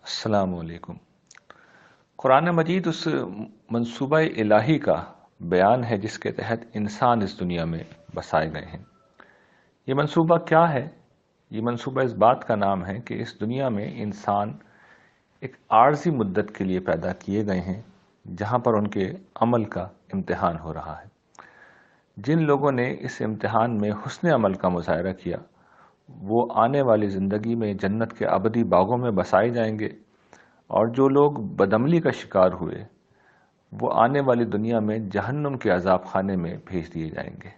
السلام علیکم۔ قرآن مجید اس منصوبہ الہی کا بیان ہے جس کے تحت انسان اس دنیا میں بسائے گئے ہیں۔ یہ منصوبہ کیا ہے؟ یہ منصوبہ اس بات کا نام ہے کہ اس دنیا میں انسان ایک عارضی مدت کے لیے پیدا کیے گئے ہیں جہاں پر ان کے عمل کا امتحان ہو رہا ہے۔ جن لوگوں نے اس امتحان میں حسن عمل کا مظاہرہ کیا وہ آنے والی زندگی میں جنت کے ابدی باغوں میں بسائے جائیں گے، اور جو لوگ بدعملی کا شکار ہوئے وہ آنے والی دنیا میں جہنم کے عذاب خانے میں بھیج دیے جائیں گے۔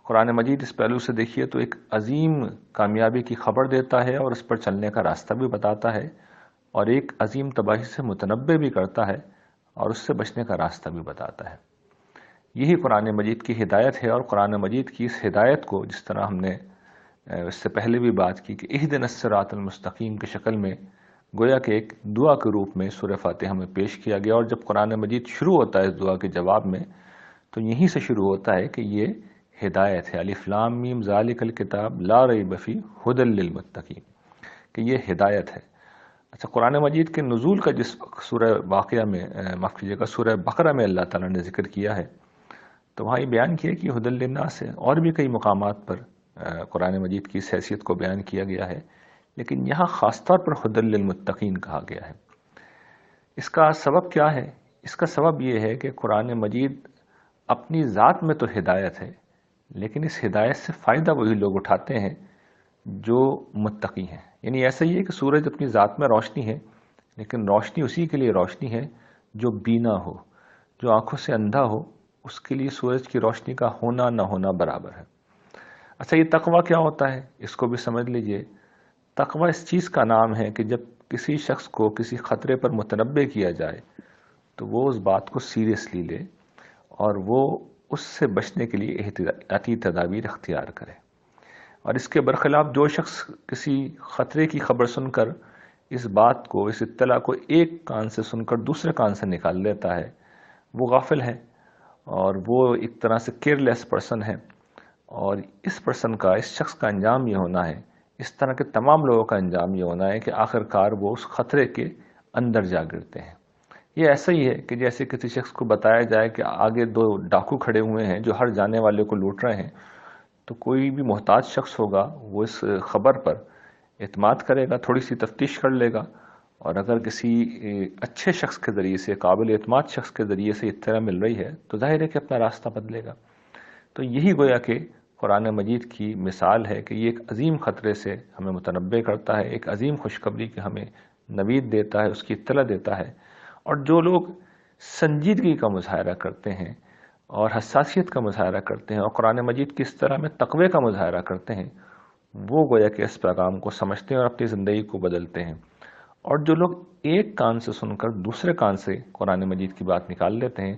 قرآن مجید اس پہلو سے دیکھیے تو ایک عظیم کامیابی کی خبر دیتا ہے اور اس پر چلنے کا راستہ بھی بتاتا ہے، اور ایک عظیم تباہی سے متنبع بھی کرتا ہے اور اس سے بچنے کا راستہ بھی بتاتا ہے۔ یہی قرآن مجید کی ہدایت ہے، اور قرآن مجید کی اس ہدایت کو جس طرح ہم نے اس سے پہلے بھی بات کی کہ اہدنا الصراط المستقیم کی شکل میں گویا کہ ایک دعا کے روپ میں سورہ فاتحہ میں پیش کیا گیا، اور جب قرآن مجید شروع ہوتا ہے اس دعا کے جواب میں تو یہیں سے شروع ہوتا ہے کہ یہ ہدایت ہے۔ الف لام میم ذالک الکتاب لا ریب فیہ ھدی للمتقین، کہ یہ ہدایت ہے۔ اچھا، قرآن مجید کے نزول کا جس سورہ واقعہ میں معاف کیجیے گا سورہ بقرہ میں اللہ تعالیٰ نے ذکر کیا ہے تو وہاں یہ بیان کیا کہ ھدی للناس ہے، اور بھی کئی مقامات پر قرآن مجید کی اس حیثیت کو بیان کیا گیا ہے، لیکن یہاں خاص طور پر ھدی للمتقین کہا گیا ہے۔ اس کا سبب کیا ہے؟ اس کا سبب یہ ہے کہ قرآن مجید اپنی ذات میں تو ہدایت ہے، لیکن اس ہدایت سے فائدہ وہی لوگ اٹھاتے ہیں جو متقی ہیں۔ یعنی ایسا ہی ہے کہ سورج اپنی ذات میں روشنی ہے، لیکن روشنی اسی کے لیے روشنی ہے جو بینا ہو، جو آنکھوں سے اندھا ہو، اس کے لیے سورج کی روشنی کا ہونا نہ ہونا برابر ہے۔ اچھا، یہ تقویٰ کیا ہوتا ہے؟ اس کو بھی سمجھ لیجئے۔ تقویٰ اس چیز کا نام ہے کہ جب کسی شخص کو کسی خطرے پر متنبع کیا جائے تو وہ اس بات کو سیریسلی لے اور وہ اس سے بچنے کے لیے احتیاطی تدابیر اختیار کرے، اور اس کے برخلاف جو شخص کسی خطرے کی خبر سن کر اس بات کو، اس اطلاع کو ایک کان سے سن کر دوسرے کان سے نکال لیتا ہے وہ غافل ہے، اور وہ ایک طرح سے کیئرلیس پرسن ہے، اور اس پرسن کا، اس شخص کا انجام یہ ہونا ہے، اس طرح کے تمام لوگوں کا انجام یہ ہونا ہے کہ آخر کار وہ اس خطرے کے اندر جا گرتے ہیں۔ یہ ایسا ہی ہے کہ جیسے کسی شخص کو بتایا جائے کہ آگے دو ڈاکو کھڑے ہوئے ہیں جو ہر جانے والے کو لوٹ رہے ہیں، تو کوئی بھی محتاج شخص ہوگا وہ اس خبر پر اعتماد کرے گا، تھوڑی سی تفتیش کر لے گا، اور اگر کسی اچھے شخص کے ذریعے سے، قابل اعتماد شخص کے ذریعے سے اطلاع مل رہی ہے تو ظاہر ہے کہ اپنا راستہ بدلے گا۔ تو یہی گویا کہ قرآن مجید کی مثال ہے کہ یہ ایک عظیم خطرے سے ہمیں متنبع کرتا ہے، ایک عظیم خوشخبری کی ہمیں نوید دیتا ہے، اس کی اطلاع دیتا ہے، اور جو لوگ سنجیدگی کا مظاہرہ کرتے ہیں اور حساسیت کا مظاہرہ کرتے ہیں اور قرآن مجید کی اس طرح میں تقوی کا مظاہرہ کرتے ہیں وہ گویا کہ اس پیغام کو سمجھتے ہیں اور اپنی زندگی کو بدلتے ہیں، اور جو لوگ ایک کان سے سن کر دوسرے کان سے قرآن مجید کی بات نکال لیتے ہیں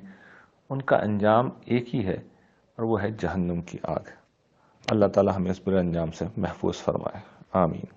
ان کا انجام ایک ہی ہے، اور وہ ہے جہنم کی آگ۔ اللہ تعالی ہمیں اس برے انجام سے محفوظ فرمائے، آمین۔